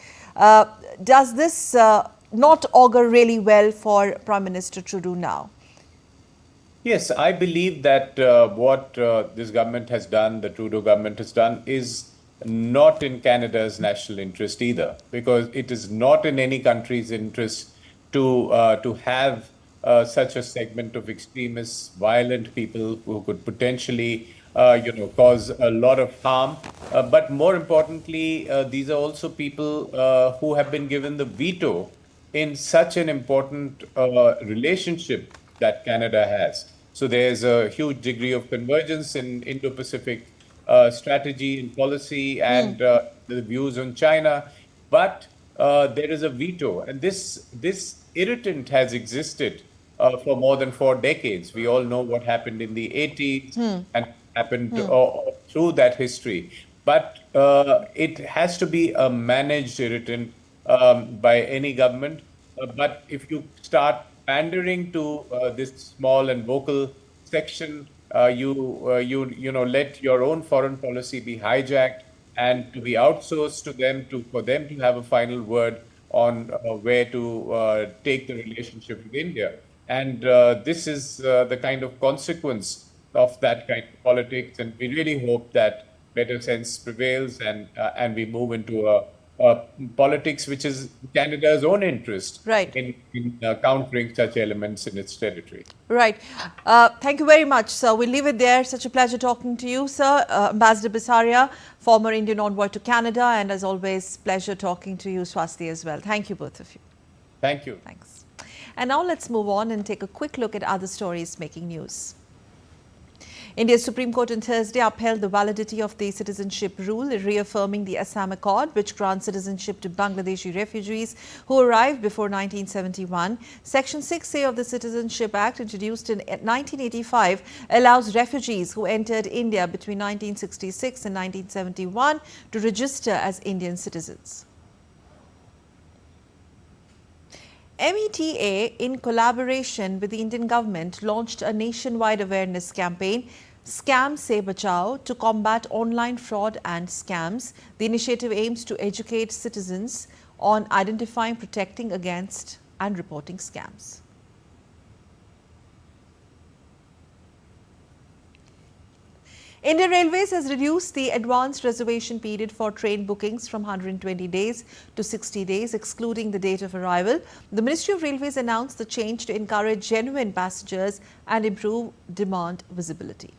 Speaker 1: Does this not augur really well for Prime Minister Trudeau now?
Speaker 2: Yes, I believe that what this government has done, the Trudeau government has done, is not in Canada's national interest either, because it is not in any country's interest to have such a segment of extremists, violent people who could potentially cause a lot of harm. But more importantly, these are also people who have been given the veto in such an important relationship that Canada has. So there's a huge degree of convergence in Indo-Pacific strategy and policy and the views on China. But there is a veto, and this irritant has existed for more than 4 decades. We all know what happened in the 80s and happened through that history. but it has to be a managed irritant by any government. But if you start pandering to this small and vocal section, you know, let your own foreign policy be hijacked and to be outsourced to them, for them to have a final word on where to take the relationship with India. And this is the kind of consequence of that kind of politics. And we really hope that better sense prevails and we move into a politics which is Canada's own interest in countering such elements in its territory.
Speaker 1: Right. Thank you very much, sir. We'll leave it there. Such a pleasure talking to you, sir. Ambassador Bisaria, former Indian envoy to Canada, and as always, pleasure talking to you, Swasti, as well. Thank you, both of you.
Speaker 2: Thank you.
Speaker 1: Thanks. And now let's move on and take a quick look at other stories making news. India's Supreme Court on Thursday upheld the validity of the citizenship rule, reaffirming the Assam Accord, which grants citizenship to Bangladeshi refugees who arrived before 1971. Section 6A of the Citizenship Act, introduced in 1985, allows refugees who entered India between 1966 and 1971 to register as Indian citizens. META, in collaboration with the Indian government, launched a nationwide awareness campaign, Scam Se Bachao, to combat online fraud and scams. The initiative aims to educate citizens on identifying, protecting against and reporting scams. Indian Railways has reduced the advanced reservation period for train bookings from 120 days to 60 days, excluding the date of arrival. The Ministry of Railways announced the change to encourage genuine passengers and improve demand visibility.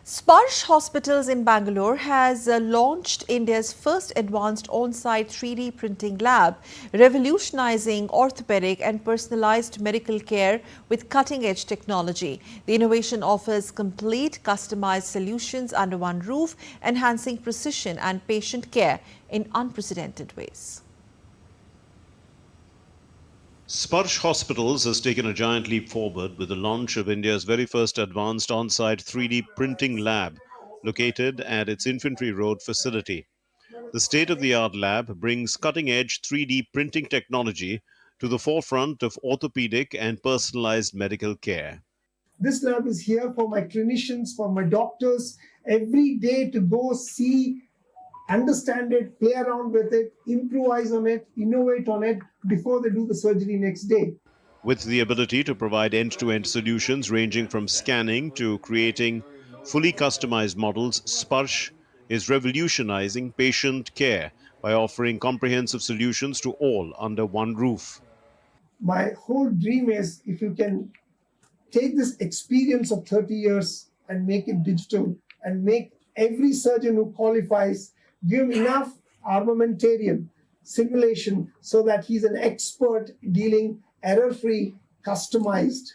Speaker 1: Sparsh Hospitals in Bangalore has launched India's first advanced on-site 3D printing lab, revolutionizing orthopedic and personalized medical care with cutting-edge technology. The innovation offers complete customized solutions under one roof, enhancing precision and patient care in unprecedented ways.
Speaker 4: Sparsh Hospitals has taken a giant leap forward with the launch of India's very first advanced on-site 3D printing lab located at its Infantry Road facility. The state-of-the-art lab brings cutting-edge 3D printing technology to the forefront of orthopedic and personalized medical care.
Speaker 5: This lab is here for my clinicians, for my doctors, every day to go see, understand it, play around with it, improvise on it, innovate on it before they do the surgery next day.
Speaker 4: With the ability to provide end-to-end solutions ranging from scanning to creating fully customized models, Sparsh is revolutionizing patient care by offering comprehensive solutions to all under one roof.
Speaker 5: My whole dream is if you can take this experience of 30 years and make it digital and make every surgeon who qualifies give him enough armamentarium simulation so that he's an expert dealing error-free, customized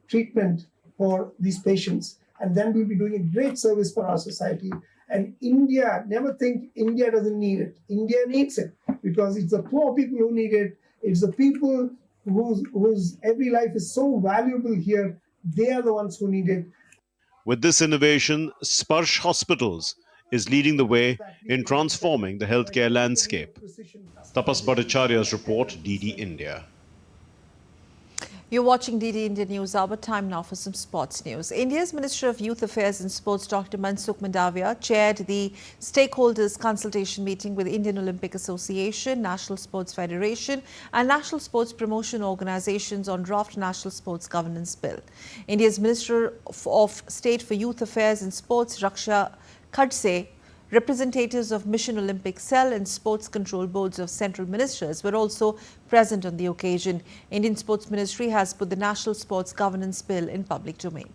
Speaker 5: treatment for these patients. And then we'll be doing a great service for our society. And India, never think India doesn't need it. India needs it because it's the poor people who need it. It's the people whose every life is so valuable here. They are the ones who need it.
Speaker 4: With this innovation, Sparsh Hospitals is leading the way in transforming the healthcare landscape. Tapas Bhattacharya's report, DD India.
Speaker 1: You're watching DD India News Hour. Time now for some sports news. India's Minister of Youth Affairs and Sports, Dr. Mansukh Mandavia, chaired the stakeholders consultation meeting with Indian Olympic Association, National Sports Federation and National Sports Promotion Organizations on draft National Sports Governance Bill. India's Minister of State for Youth Affairs and Sports, Raksha Khadse, representatives of Mission Olympic Cell and Sports Control Boards of Central Ministers were also present on the occasion. Indian Sports Ministry has put the National Sports Governance Bill in public domain.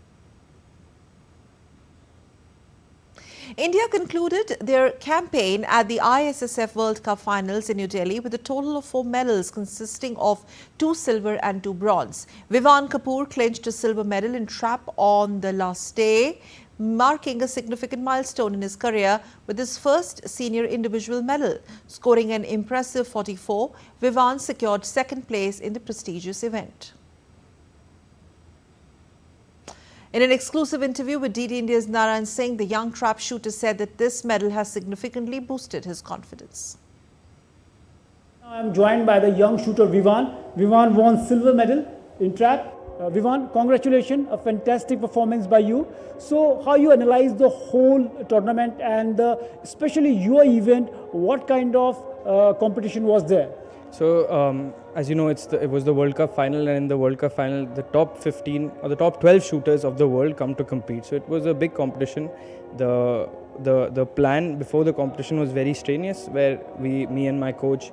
Speaker 1: India concluded their campaign at the ISSF World Cup finals in New Delhi with a total of 4 medals consisting of 2 silver and 2 bronze. Vivan Kapoor clinched a silver medal in trap on the last day, marking a significant milestone in his career with his first senior individual medal. Scoring an impressive 44, Vivan secured second place in the prestigious event. In an exclusive interview with DD India's Narayan Singh, the young trap shooter said that this medal has significantly boosted his confidence.
Speaker 6: I am joined by the young shooter Vivan. Vivan won silver medal in trap. Vivan, congratulations, a fantastic performance by you. So how you analyze the whole tournament and especially your event, what kind of competition was there?
Speaker 7: So as you know, it was the World Cup final, and in the World Cup final, the top 15 or the top 12 shooters of the world come to compete. So it was a big competition. The plan before the competition was very strenuous, where me and my coach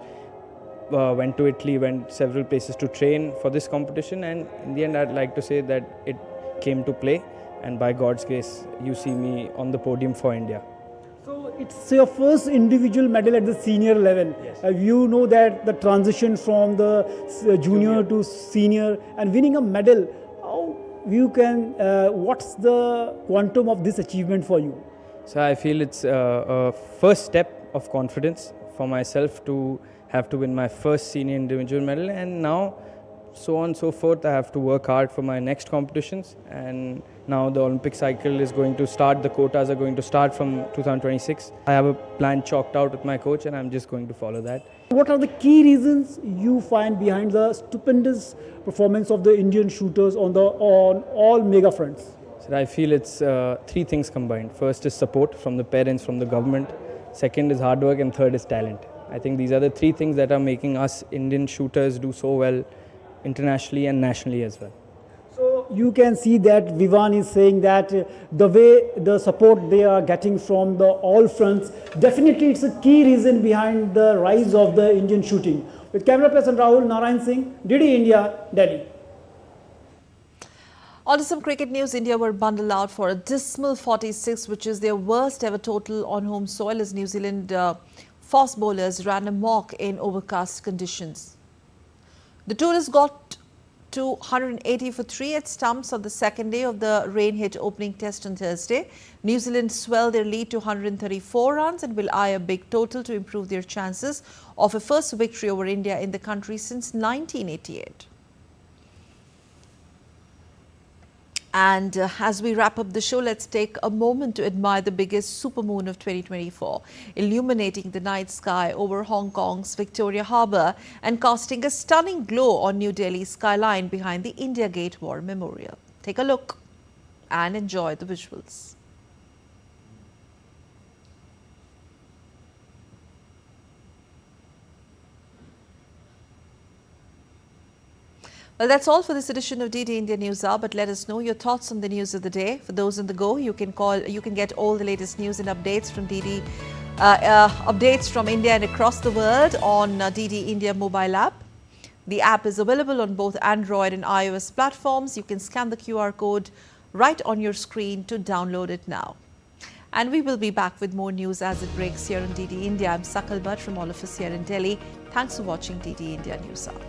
Speaker 7: went to Italy, went several places to train for this competition, and in the end I'd like to say that it came to play, and by God's grace you see me on the podium for India.
Speaker 6: So it's your first individual medal at the senior level.
Speaker 7: Yes.
Speaker 6: You know that the transition from the junior to senior and winning a medal, how you can, what's the quantum of this achievement for you?
Speaker 7: So I feel it's a first step of confidence for myself to have to win my first senior individual medal, and now so on and so forth. I have to work hard for my next competitions, and now the Olympic cycle is going to start. The quotas are going to start from 2026. I have a plan chalked out with my coach, and I'm just going to follow that.
Speaker 6: What are the key reasons you find behind the stupendous performance of the Indian shooters on all mega fronts?
Speaker 7: So I feel it's three things combined. First is support from the parents, from the government. Second is hard work, and third is talent. I think these are the three things that are making us Indian shooters do so well internationally and nationally as well.
Speaker 6: So you can see that Vivan is saying that the way the support they are getting from the all fronts, definitely it's a key reason behind the rise of the Indian shooting. With camera person Rahul, Narayan Singh, DD India, Delhi.
Speaker 1: On to some cricket news. India were bundled out for a dismal 46, which is their worst ever total on home soil, as New Zealand fast bowlers ran amok in overcast conditions. The tourists got to 180 for 3 at stumps on the second day of the rain-hit opening test on Thursday. New Zealand swelled their lead to 134 runs and will eye a big total to improve their chances of a first victory over India in the country since 1988. And as we wrap up the show, let's take a moment to admire the biggest supermoon of 2024, illuminating the night sky over Hong Kong's Victoria Harbour and casting a stunning glow on New Delhi's skyline behind the India Gate War Memorial. Take a look and enjoy the visuals. Well, that's all for this edition of DD India News Hour, but let us know your thoughts on the news of the day. For those on the go, you can get all the latest news and updates from updates from India and across the world on DD India mobile app. The app is available on both Android and iOS platforms. You can scan the QR code right on your screen to download it now. And we will be back with more news as it breaks here on DD India. I'm Sakal Bhatt from all of us here in Delhi. Thanks for watching DD India News Hour.